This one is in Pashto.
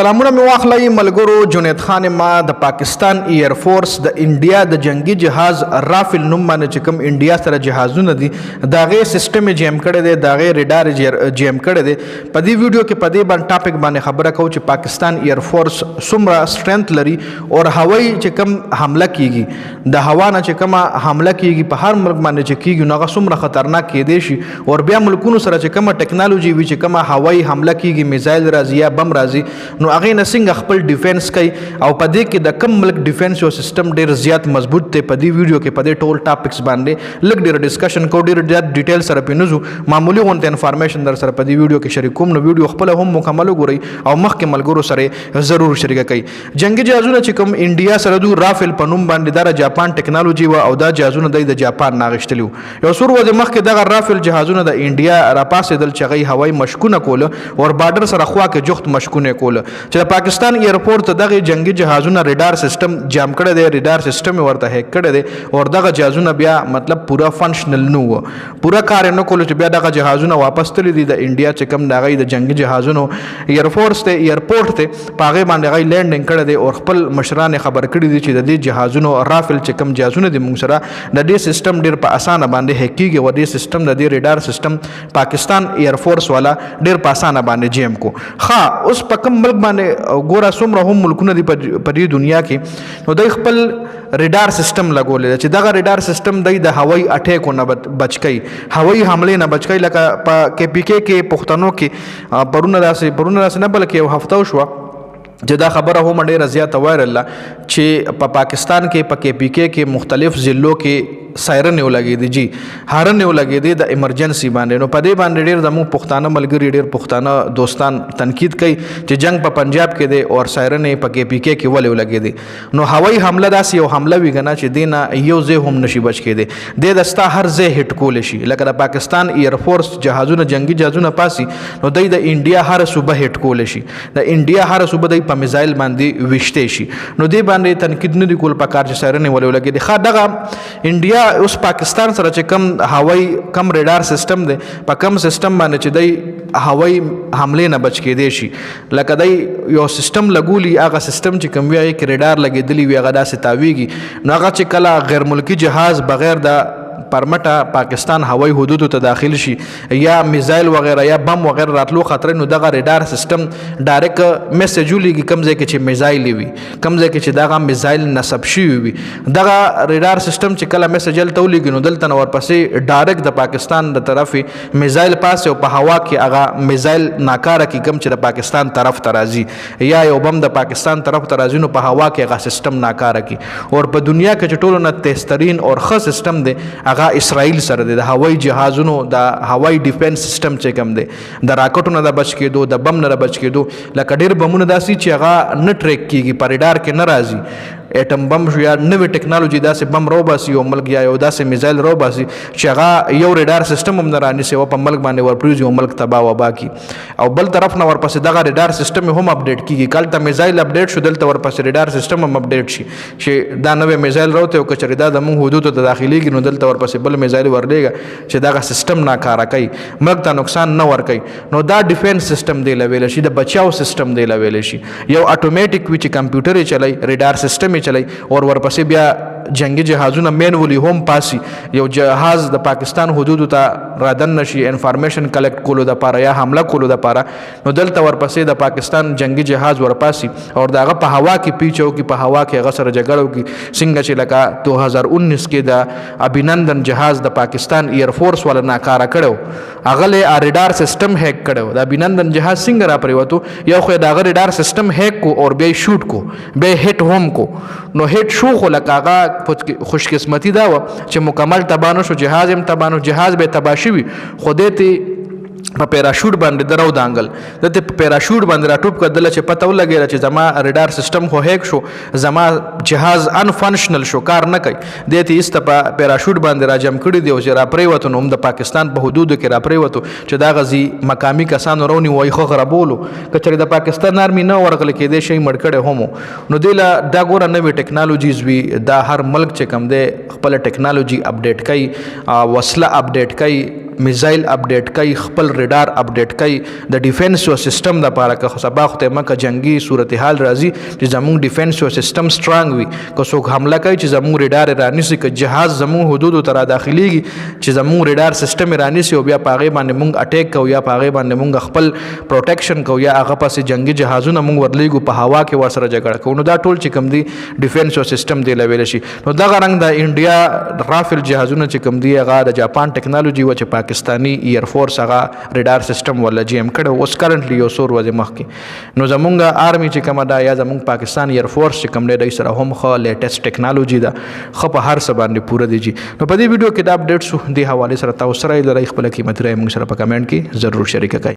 سلامونه مې واخلئ ملګرو. جنید خان ما د پاکستان ایر فورس د انډیا د جنگي جهاز رافل نوم باندې چې کوم انډیا سره جهازونه دي د هغې سیسټم یې جیم کړی دی، د هغې ریډار جیم کړی دی. په دې ویډیو کې په دې باندې ټاپک باندې خبره کوو چې پاکستان ایر فورس څومره سټرنث لري او هوایي چې کوم حمله کیږي، د هوا نه چې کومه حمله کیږي په هر ملک باندې چې کیږي نو هغه څومره خطرناک کیدی شي، او بیا ملکونو سره چې کومه ټیکنالوژي وي چې کومه هوایي حمله کیږي، میزایل راځي یا بم راځي، نو هغې نه څنګه خپل ډیفینس کوي او په دې کې د کم ملک ډیفینس یو سیسټم ډېر زیات مضبوط دی. په دې ویډیو کې په دې ټول ټاپکس باندې لږ ډېر ډسکشن کوو، ډېر زیات ډیټیل سره پې نه ځو، معمولي غونته انفارمیشن در سره په دې ویډیو کې شریکوم. نو ویډیو خپله هم مکمل وګورئ او مخکې ملګرو سره ضرور شریکه کوئ. جنګي جهازونه چې کوم انډیا سره دو رافل په نوم باندې دا د جاپان ټیکنالوژي وه او دا جهازونه دی د جاپان نه اخیستلي وو. یو څو ورځې مخکې دغه رافل جهازونه د انډیا راپاڅېدل چې هغوی هوایي مشکونه کوله او بارډر سره خوا کې جفت مشکونه کوله چې د پاکستان ایرپورټ ته دغه جنگي جهازونه ریډار سیسټم جام کړی دی، ریډار سیسټم یې ورته هیک کړی دی او دغه جهازونه بیا مطلب پوره فنکشنل نه وو، پوره کار یې نه کولو چې بیا دغه جهازونه واپس تللي دي د انډیا چې کوم د هغوی د جنګي جهازونو ایرفورس ته ایرپورټ ته په هغې باندې هغوی لینډینګ کړی دی او خپل مشران یې خبر کړي دي چې د دې جهازونو رافل چې کوم جهازونه دي موږ سره د دې سیسټم ډېر په اسانه باندې هیک کېږي او دې سیسټم د دې ریډار سیسټم پاکستان ایرفورس والا ډېر په اسانه باندې جیم کو. ښه اوس په کوم ملک باندې ګوره څومره هم ملکونه دي په دې دنیا کې، نو دوی خپل ریډار سیسټم لګولی دی چې دغه ریډار سیسټم دی د هوایي اټیکو نه بچ کوي، هوایي حملې نه بچ کوي. لکه په کې پی کې پښتنو کې پرونه داسې نه بلکې یو هفته وشوه چې دا خبره هم ډېره زیاته وایرله چې په پاکستان کې په کې پی کې مختلف ضلعو کې سایرن یو لګېدی، جی هارن یو لګېدی د ایمرجنسي باندې. نو په دې باندې ډېر زموږ پښتانه ملګري ډېر پښتانه دوستان تنقید کوي چې جنگ په پنجاب کې دی او سایرن یې په کې پی کې ولې ولګېدی. نو هوایي حمله داسې یو حمله وي که نه چې دې نه یو ځای هم نشي بچ کېدی، دې د ستا هر ځای هټ کولی شي. لکه د پاکستان ایرفورس جهازونه جنګي جهازونه پاسي نو دوی د انډیا هره صوبه هټ کولی شي، د انډیا هره صوبه دوی په میزایل باندې ویشتی شي. نو دې باندې تنقید نه دی کول پکار چې سایرن یې ولې ولګېدی. ښه دغه انډیا اوس پاکستان سره چې کم هوایي کم ریډار سیسټم دی، په کم سیسټم باندې چې دی هوایي حملې نه بچ کېدی شي. لکه دی یو سیسټم لګولي، هغه سیسټم چې کوم وي هغې کې ریډار لګېدلي وي، هغه داسې تاویږي. نو هغه چې کله غیر ملکي جهاز بغیر د پرمټه پاکستان هوایي حدودو ته داخل شي یا میزایل وغیره یا بم وغیره راتلو خطر، نو دغه ریډار سیسټم ډایرکټ میسج ولیږي کوم ځای کې چې میزایل وي، کوم ځای کې چې دغه میزایل نصب شوي وي. دغه ریډار سیسټم چې کله میسج هلته ولیږي نو دلته نه ورپسې ډایرکټ د پاکستان د طرفې میزایل پاسې او په هوا کې هغه میزایل ناکاره کړي کوم چې د پاکستان طرف ته راځي یا یو بم د پاکستان طرف ته راځي، نو په هوا کې هغه سیسټم ناکاره کړي. او په دنیا کې چې ټولو نه تیزترین او ښه سیسټم دی هغه اسرائیل سره دی، د هوایي جهازونو د هوایي ډیفینس سیسټم چې کوم دی، د راکټو نه د بچ کېدو، د بم نه د بچ کېدو. لکه ډېر بمونه داسې چې هغه نه ټریک کېږي، په ریډار کې نه راځي. ایټم بم شو یا نوې ټیکنالوژي داسې بم راوباسي یو ملک یا یو داسې میزایل راوباسي چې هغه یو ریډار سیسټم هم نه رانیسي او په ملک باندې ورپرېږي او ملک تباه وبا کړي. او بل طرف نه ورپسې دغه ریډار سیسټم هم اپډیټ کېږي. کله ته میزایل اپډیټ شو دلته ورپسې ریډار سیسټم هم اپډیټ شي چې دا نوې میزایل راوته او که چېرې دا زموږ حدودو ته داخلېږي نو دلته ورپسې بل میزایل ورلېږه چې دغه سیسټم ناکاره کوي، ملک ته نقصان نه ورکوي. نو دا ډیفینس سیسټم دی لویلی شي، د بچاو سیسټم دی لویلی شي. یو اټومیټک وي چې کمپیوټر یې چلی، ریډار سیسټم یې چلی او ورپسې بیا جنگي جهازونه مینولی هم پاسي. یو جهاز د پاکستان حدودو ته رادن نشي انفارمیشن کلیکټ کولو دپاره یا حمله کولو دپاره، نو دلته ورپسې د پاکستان جنگي جهاز ورپاسي او د هغه په هوا کې پیچ وکړي، په هوا کې هغه سره جګړه وکړي. څنګه چې لکه 2019 کې د ابینندن جهاز د پاکستان ایرفورس والا ناکاره کړی، هغه یې ریډار سیسټم هیک کړی. د ابینندن جهاز څنګه را پرېوتو، یو خو یې د هغه ریډار سیسټم هیک کو او بیا یې شوټ کو، بیا یې هټ هم کو. نو هټ شو خو لکه هغه خوش قسمتی دا و چې مکمل تباه نه شو، جهاز هم تباه نه شو، جهاز به تباه شوي خو دې ته په پیراشوټ باندې درو دانګل دته په پیراشوټ باندې راټوپ کړل چې پته ولګیږي چې زما ریډار سیسټم خو هیک شو، زما جهاز ان فنکشنل شو، کار نه کوي. دته ایست په پیراشوټ باندې راجم کړی دی او چې را پریوته نو د پاکستان په حدودو کې را پریوته چې دا غزي مقامی کسانو رونی وای خو غربولو کچره د پاکستان آرمي نه ورغل کې دې شي مړ کړي هم. نو دله دا ګوره نوې ټیکنالوژیز وی، دا هر ملک چې کم دی خپل ټیکنالوژي اپډیټ کوي، وسله اپډیټ کوي، میزایل اپډیټ کوي، خپل ریډار اپډیټ کوي د ډیفنس او سیستم د لپاره که سبا خو ته مکه جنگي صورتحال راځي چې زموږ ډیفنس او سیستم سترانګ وي، که څوک حمله کوي چې زموږ ریډار رانیسي، که جهاز زموږ حدودو ته را داخليږي چې زموږ ریډار سیستم رانیسي او بیا په هغې باندې موږ اټیک کوو یا په هغې باندې موږ خپل پروټیکشن کوو یا هغه پسې جنگي جهازونه موږ ورلیږو په هوا کې ورسره جګړه کوو. نو دا ټول چې کوم دي ډیفنس او سیستم دی لویل شي. نو دغه رنګ د انډیا رافل جهازونه چې کوم دي هغه د جاپان ټیکنالوژي و چې پاکستاني ایر فورس هغه ریډار سیستم ولا جی ام کړه اوس کرنټلی یو څو ورځې مخکې. نو زمونږ آرمي چې کومه ده یا زمونږ پاکستان ایر فورس چې کوم دی دوی سره هم ښه لیټیسټ ټیکنالوژي ده، ښه په هر څه باندې پوره دی جي. نو په دې ویډیو کې دا اپډیټ شو دې حوالې سره تاسو سره لرئ، خپل قیمتي رایه موږ سره په کمنټ کې ضرور شریکه کړئ.